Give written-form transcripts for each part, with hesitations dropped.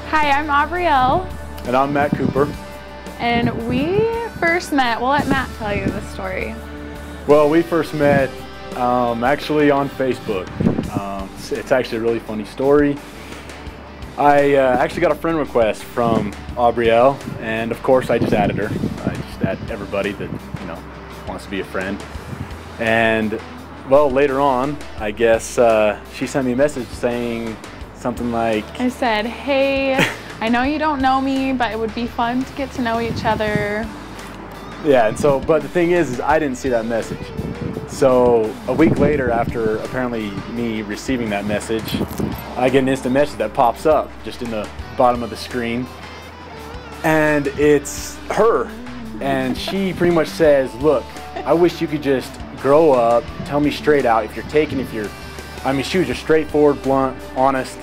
Hi, I'm Aubriel. And I'm Matt Cooper. And we first met, we'll let Matt tell you the story. Well, we first met actually on Facebook. It's actually a really funny story. I actually got a friend request from Aubriel, and of course I just added her. I just add everybody that, you know, wants to be a friend. And well, later on, I guess she sent me a message saying something like, I said, hey, I know you don't know me, but it would be fun to get to know each other. Yeah, and so, but the thing is I didn't see that message. So a week later, after apparently me receiving that message, I get an instant message that pops up just in the bottom of the screen. And it's her. And she pretty much says, look, I wish you could just grow up, tell me straight out if you're taken, if you're, I mean, she was just straightforward, blunt, honest.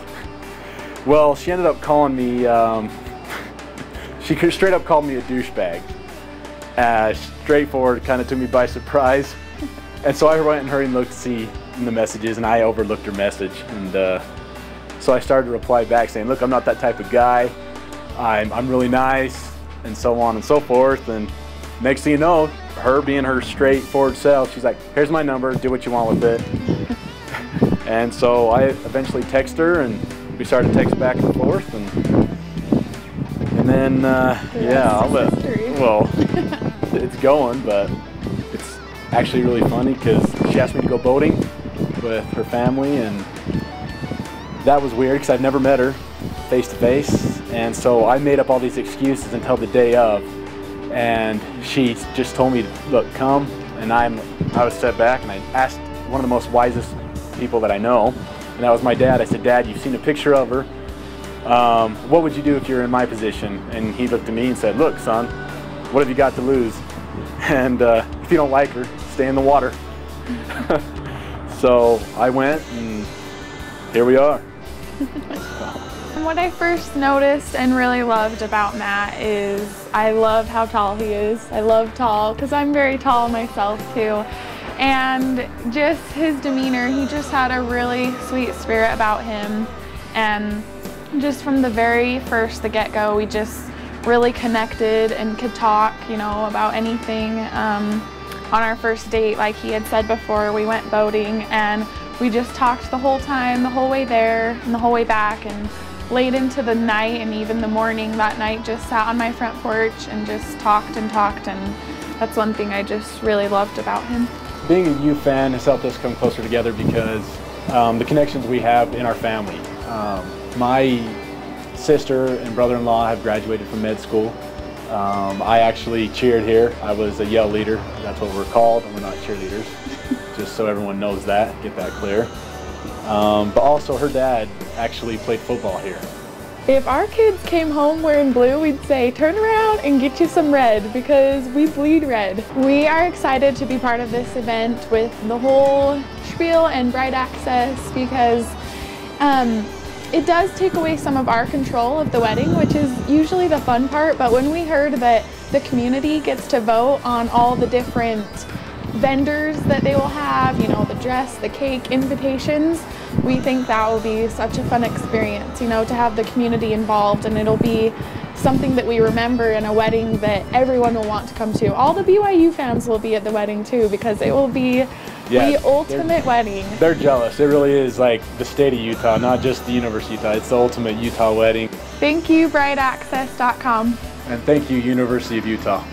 Well, she ended up calling me, she straight up called me a douchebag. Straightforward, kind of took me by surprise. And so I went and hurried and looked to see in the messages, and I overlooked her message. And so I started to reply back saying, look, I'm not that type of guy. I'm really nice, and so on and so forth. And next thing you know, her being her straightforward self, she's like, here's my number, do what you want with it. And so I eventually text her, and we started text back and forth. And then, yeah, I'll let, well, it's going, but it's actually really funny because she asked me to go boating with her family, and that was weird because I've never met her face to face. And so I made up all these excuses until the day of, and she just told me, look, come. And I was set back, and I asked one of the most wisest people that I know, and that was my dad. I said, Dad, you've seen a picture of her. What would you do if you're in my position? And he looked at me and said, look, son, what have you got to lose? And if you don't like her, stay in the water. So I went, and here we are. What I first noticed and really loved about Matt is I love how tall he is. I love tall because I'm very tall myself too. And just his demeanor, he just had a really sweet spirit about him. And just from the very first, the get-go, we just really connected and could talk, you know, about anything. On our first date, like he had said before, we went boating, and we just talked the whole time, the whole way there and the whole way back, and late into the night and even the morning that night, just sat on my front porch and just talked and talked. And that's one thing I just really loved about him. Being a U fan has helped us come closer together because the connections we have in our family. My sister and brother-in-law have graduated from med school. I actually cheered here. I was a yell leader. That's what we're called, and we're not cheerleaders. Just so everyone knows that, get that clear. But also her dad actually played football here. If our kids came home wearing blue, we'd say, turn around and get you some red, because we bleed red. We are excited to be part of this event with the whole spiel and Bride Access, because it does take away some of our control of the wedding, which is usually the fun part. But when we heard that the community gets to vote on all the different vendors that they will have, you know, the dress, the cake, invitations, we think that will be such a fun experience, you know, to have the community involved, and it'll be something that we remember in a wedding that everyone will want to come to. All the BYU fans will be at the wedding too, because it will be the ultimate wedding. They're jealous. It really is like the state of Utah, not just the University of Utah. It's the ultimate Utah wedding. Thank you, brideaccess.com. And thank you, University of Utah.